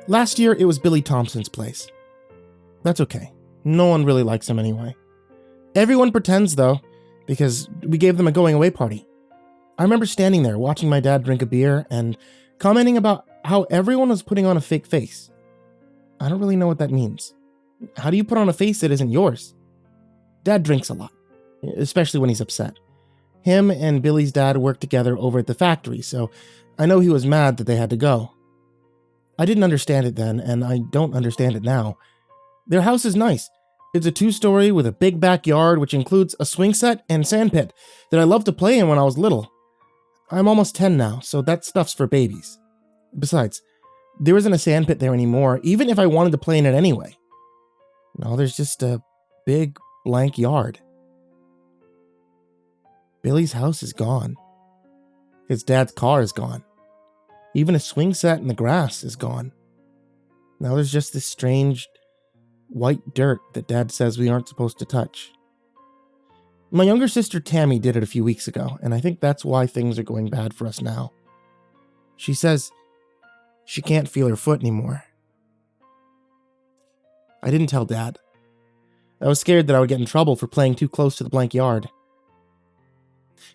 Last year, it was Billy Thompson's place. That's okay. No one really likes him anyway. Everyone pretends, though, because we gave them a going-away party. I remember standing there watching my dad drink a beer and commenting about how everyone was putting on a fake face. I don't really know what that means. How do you put on a face that isn't yours? Dad drinks a lot, especially when he's upset. Him and Billy's dad worked together over at the factory, so I know he was mad that they had to go. I didn't understand it then, and I don't understand it now. Their house is nice. It's a 2-story with a big backyard, which includes a swing set and sandpit that I loved to play in when I was little. I'm almost 10 now, so that stuff's for babies. Besides, there isn't a sandpit there anymore, even if I wanted to play in it anyway. No, there's just a big blank yard. Billy's house is gone. His dad's car is gone. Even a swing set in the grass is gone. Now there's just this strange white dirt that Dad says we aren't supposed to touch. My younger sister Tammy did it a few weeks ago, and I think that's why things are going bad for us now. She says she can't feel her foot anymore. I didn't tell Dad. I was scared that I would get in trouble for playing too close to the blank yard.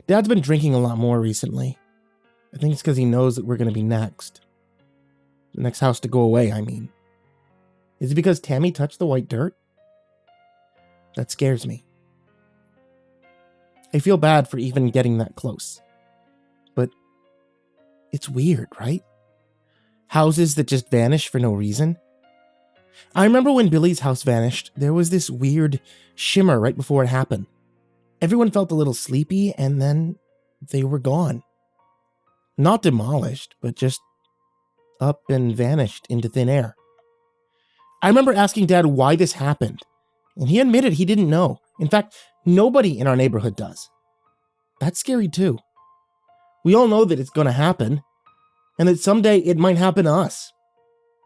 Dad's been drinking a lot more recently. I think it's because he knows that we're going to be next. The next house to go away, I mean. Is it because Tammy touched the white dirt? That scares me. I feel bad for even getting that close. But it's weird, right? Houses that just vanish for no reason. I remember when Billy's house vanished, there was this weird shimmer right before it happened. Everyone felt a little sleepy, and then they were gone. Not demolished, but just up and vanished into thin air. I remember asking Dad why this happened, and he admitted he didn't know. In fact, nobody in our neighborhood does. That's scary too. We all know that it's going to happen, and that someday it might happen to us.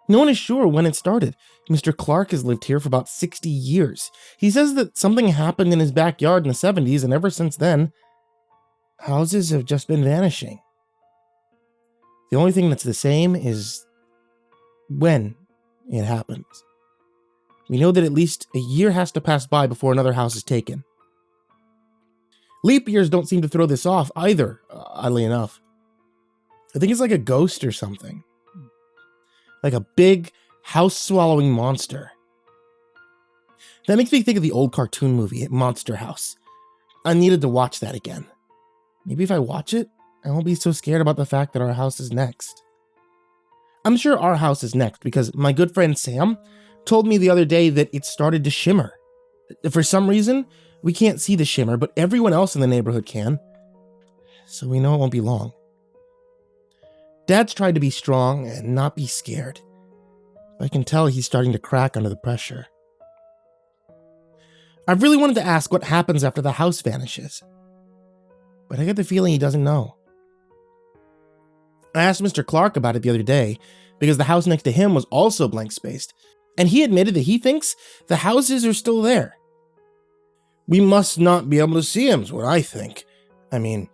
No one is sure when it started. Mr. Clark has lived here for about 60 years. He says that something happened in his backyard in the 70s, and ever since then, houses have just been vanishing. The only thing that's the same is when it happens. We know that at least a year has to pass by before another house is taken. Leap years don't seem to throw this off either, oddly enough. I think it's like a ghost or something. Like a big, house-swallowing monster. That makes me think of the old cartoon movie, Monster House. I needed to watch that again. Maybe if I watch it, I won't be so scared about the fact that our house is next. I'm sure our house is next because my good friend Sam told me the other day that it started to shimmer. For some reason, we can't see the shimmer, but everyone else in the neighborhood can. So we know it won't be long. Dad's tried to be strong and not be scared. I can tell he's starting to crack under the pressure. I've really wanted to ask what happens after the house vanishes, but I get the feeling he doesn't know. I asked Mr. Clark about it the other day because the house next to him was also blank spaced, and he admitted that he thinks the houses are still there. We must not be able to see them, is what I think. I mean,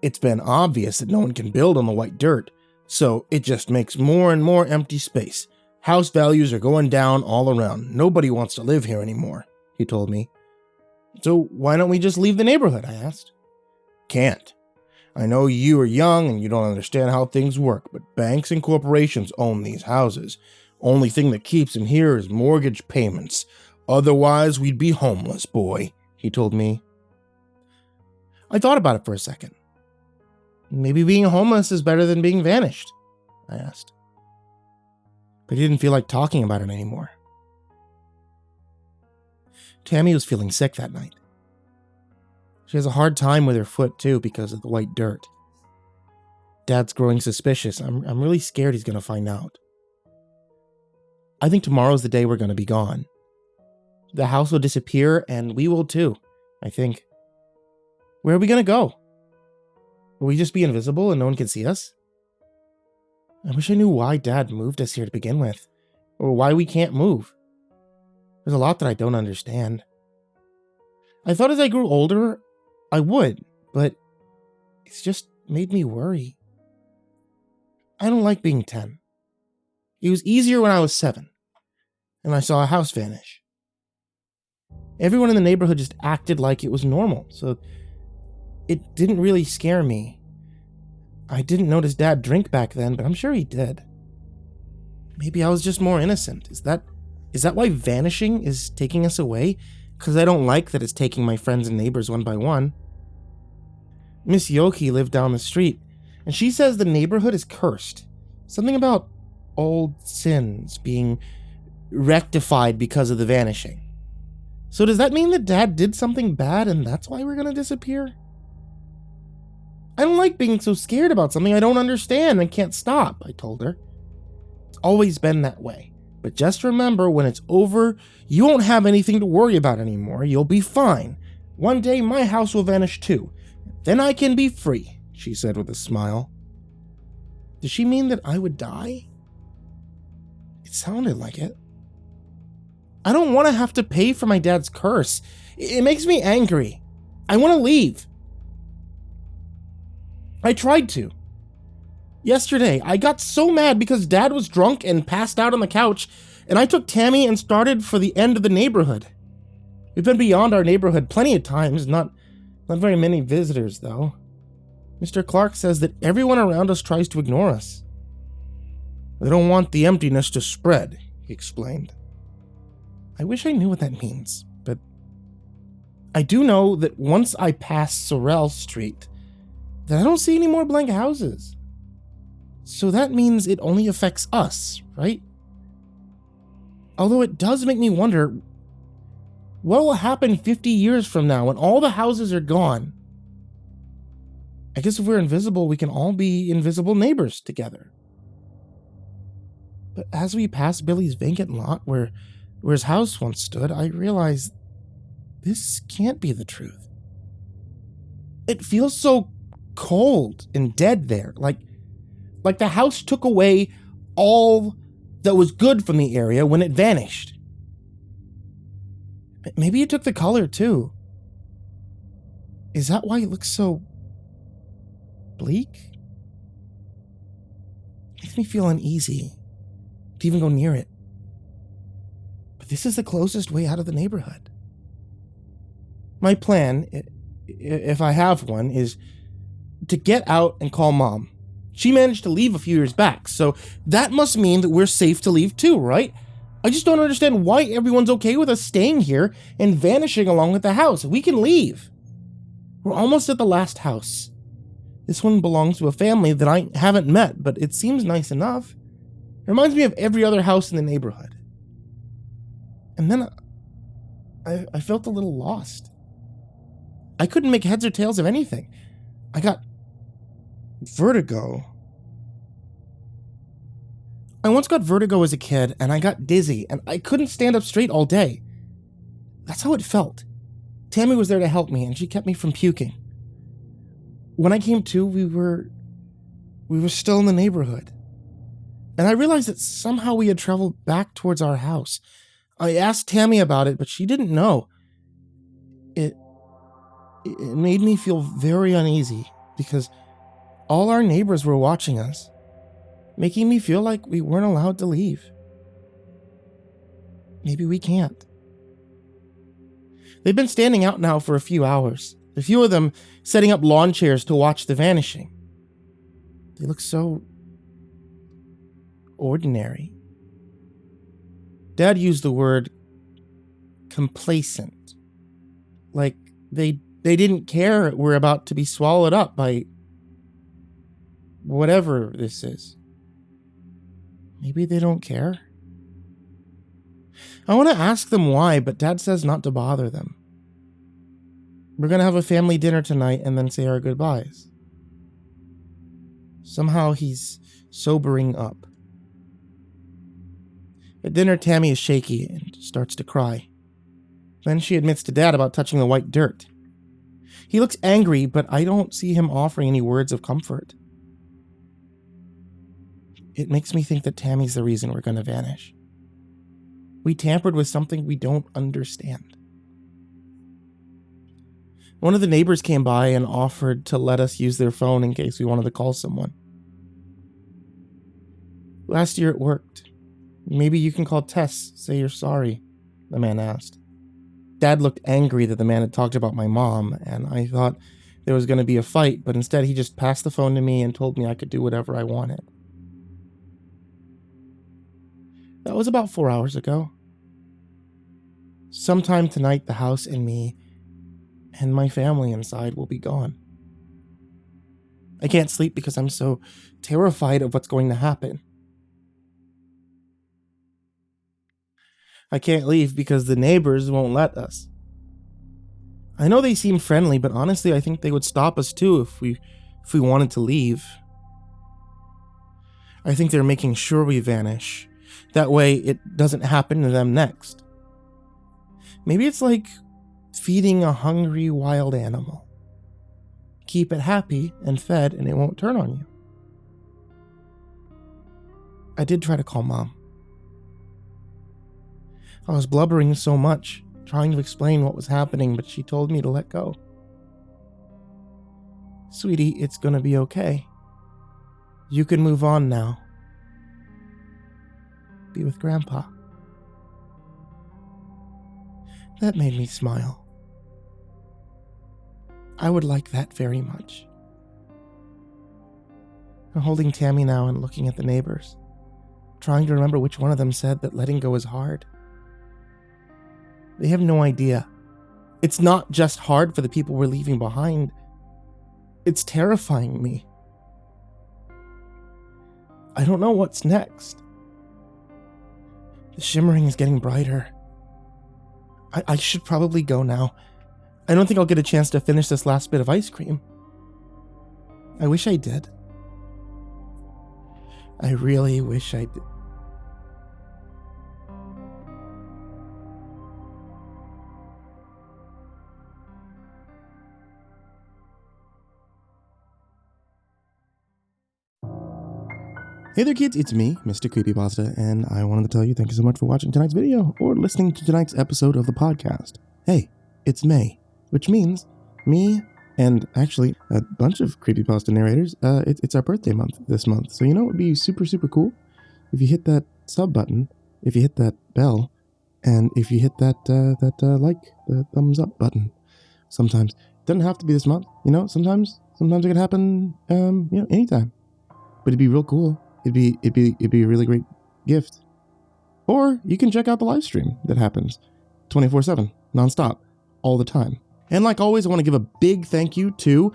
it's been obvious that no one can build on the white dirt, so it just makes more and more empty space. House values are going down all around. Nobody wants to live here anymore, he told me. So why don't we just leave the neighborhood, I asked. Can't. I know you are young and you don't understand how things work, but banks and corporations own these houses. Only thing that keeps them here is mortgage payments. Otherwise, we'd be homeless, boy, he told me. I thought about it for a second. Maybe being homeless is better than being vanished, I asked. But he didn't feel like talking about it anymore. Tammy was feeling sick that night. She has a hard time with her foot, too, because of the white dirt. Dad's growing suspicious. I'm really scared he's going to find out. I think tomorrow's the day we're going to be gone. The house will disappear, and we will too, I think. Where are we going to go? Will we just be invisible and no one can see us? I wish I knew why Dad moved us here to begin with, or why we can't move. There's a lot that I don't understand. I thought as I grew older, I would, but it's just made me worry. I don't like being 10. It was easier when I was 7, and I saw a house vanish. Everyone in the neighborhood just acted like it was normal, so it didn't really scare me. I didn't notice Dad drink back then, but I'm sure he did. Maybe I was just more innocent. Is that why vanishing is taking us away? Because I don't like that it's taking my friends and neighbors one by one. Miss Yoki lived down the street, and she says the neighborhood is cursed. Something about old sins being rectified because of the vanishing. So does that mean that Dad did something bad and that's why we're gonna disappear? I don't like being so scared about something I don't understand and can't stop, I told her. It's always been that way. But just remember, when it's over, you won't have anything to worry about anymore. You'll be fine. One day my house will vanish too. Then I can be free, she said with a smile. Does she mean that I would die? It sounded like it. I don't want to have to pay for my dad's curse. It makes me angry. I want to leave. I tried to. Yesterday, I got so mad because Dad was drunk and passed out on the couch, and I took Tammy and started for the end of the neighborhood. We've been beyond our neighborhood plenty of times, not very many visitors, though. Mr. Clark says that everyone around us tries to ignore us. They don't want the emptiness to spread, he explained. I wish I knew what that means, but I do know that once I pass Sorrel Street, that I don't see any more blank houses. So that means it only affects us, right? Although it does make me wonder, what will happen 50 years from now when all the houses are gone? I guess if we're invisible, we can all be invisible neighbors together. But as we pass Billy's vacant lot where his house once stood, I realize this can't be the truth. It feels so cold and dead there, like the house took away all that was good from the area when it vanished. Maybe it took the color too. Is that why it looks so bleak? Makes me feel uneasy to even go near it. But this is the closest way out of the neighborhood. My plan, if I have one, is to get out and call Mom. She managed to leave a few years back, so that must mean that we're safe to leave too, right? I just don't understand why everyone's okay with us staying here and vanishing along with the house. We can leave. We're almost at the last house. This one belongs to a family that I haven't met, but it seems nice enough. It reminds me of every other house in the neighborhood. And then I felt a little lost. I couldn't make heads or tails of anything. I got vertigo. I once got vertigo as a kid, and I got dizzy, and I couldn't stand up straight all day. That's how it felt. Tammy was there to help me, and she kept me from puking. When I came to, we were still in the neighborhood. And I realized that somehow we had traveled back towards our house. I asked Tammy about it, but she didn't know. It made me feel very uneasy, because all our neighbors were watching us, making me feel like we weren't allowed to leave. Maybe we can't. They've been standing out now for a few hours, a few of them setting up lawn chairs to watch the vanishing. They look so ordinary. Dad used the word complacent. Like they didn't care we're about to be swallowed up by whatever this is. Maybe they don't care. I want to ask them why, but Dad says not to bother them. We're going to have a family dinner tonight and then say our goodbyes. Somehow he's sobering up. At dinner, Tammy is shaky and starts to cry. Then she admits to Dad about touching the white dirt. He looks angry, but I don't see him offering any words of comfort. It makes me think that Tammy's the reason we're going to vanish. We tampered with something we don't understand. One of the neighbors came by and offered to let us use their phone in case we wanted to call someone. Last year it worked. Maybe you can call Tess, say you're sorry, the man asked. Dad looked angry that the man had talked about my mom, and I thought there was going to be a fight, but instead he just passed the phone to me and told me I could do whatever I wanted. That was about 4 hours ago. Sometime tonight, the house and me and my family inside will be gone. I can't sleep because I'm so terrified of what's going to happen. I can't leave because the neighbors won't let us. I know they seem friendly, but honestly, I think they would stop us too if we wanted to leave. I think they're making sure we vanish. That way, it doesn't happen to them next. Maybe it's like feeding a hungry wild animal. Keep it happy and fed, and it won't turn on you. I did try to call Mom. I was blubbering so much, trying to explain what was happening, but she told me to let go. Sweetie, it's gonna be okay. You can move on now. Be with Grandpa. That made me smile. I would like that very much. I'm holding Tammy now and looking at the neighbors, trying to remember which one of them said that letting go is hard. They have no idea. It's not just hard for the people we're leaving behind. It's terrifying me. I don't know what's next. The shimmering is getting brighter. I should probably go now. I don't think I'll get a chance to finish this last bit of ice cream. I wish I did. I really wish I did. Hey there kids, it's me, MrCreepyPasta, and I wanted to tell you thank you so much for watching tonight's video or listening to tonight's episode of the podcast. Hey, it's May, which means me and actually a bunch of Creepypasta narrators, it's our birthday month this month. So you know what would be super, super cool? If you hit that sub button, if you hit that bell, and if you hit that the thumbs up button. Sometimes. It doesn't have to be this month, you know, sometimes it can happen, anytime. But it'd be real cool. It'd be a really great gift. Or you can check out the live stream that happens 24/7, nonstop, all the time. And like always, I want to give a big thank you to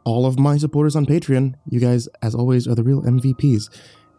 all of my supporters on Patreon. You guys, as always, are the real MVPs.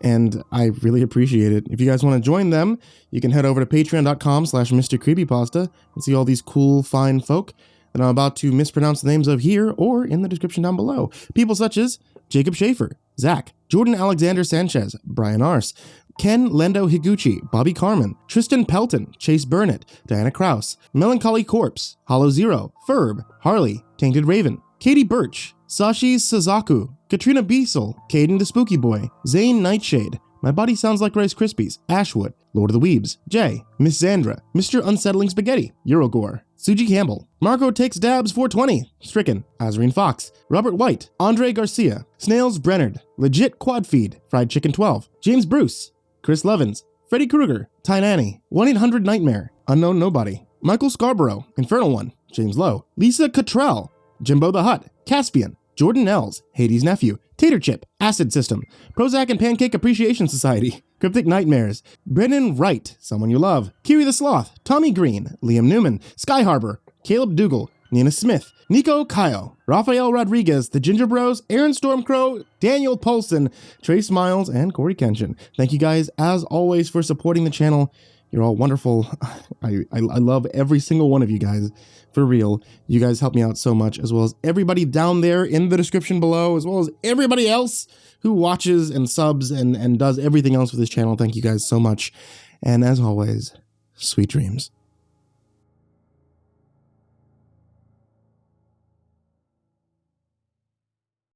And I really appreciate it. If you guys want to join them, you can head over to patreon.com/MrCreepyPasta and see all these cool, fine folk that I'm about to mispronounce the names of here or in the description down below. People such as Jacob Shaffer, Zach, Jordan Alexander Sanchez, Brian Arce, Ken Lando Higuchi, Bobby Karman, Tristain Pelton, Chase Burnett, Diana Kraus, Melancholy Corpse, Hollow Zero, Ferb, Harley, Tainted Raven, Katie Birch, Sashi Suzaku, Katrina Beisel, Kayden the Spooky Boy, Zane Nightshade, MyBodySoundsLikeRiceKrispys, AshWood, Lord of the Weebs, Jay, Miss Xandra, MrUnsettlingSpaghetti, Eurogore, Tsuji Campbell, Marco Takes Dabs 420, Stricken, Azurine Fox, Robert White, Andre Garcia, Snails Brennard, Legit Quad Feed, Fried Chicken 12, James Bruce, Chris Levins, Freddy Krueger, Tynanny, 1-800-Nightmare, Unknown Nobody, Michael Scarborough, Infernal One, James Lowe, Lisa Cottrell, Jimbo the Hutt, Caspian, Jordan Ells, Hades' Nephew, Tater Chip, Acid System, Prozac and Pancake Appreciation Society, Cryptic Nightmares, Brennan Wright, Someone You Love, Kiri the Sloth, Tommy Green, Liam Newman, Sky Harbor, Caleb Dougal, Nina Smith, Nico Kyle, Rafael Rodriguez, The Ginger Bros, Aaron Stormcrow, Daniel Polson, Trace Miles, and Corey Kenshin. Thank you guys, as always, for supporting the channel. You're all wonderful. I love every single one of you guys. For real. You guys help me out so much, as well as everybody down there in the description below, as well as everybody else who watches and subs and does everything else with this channel. Thank you guys so much. And as always, sweet dreams.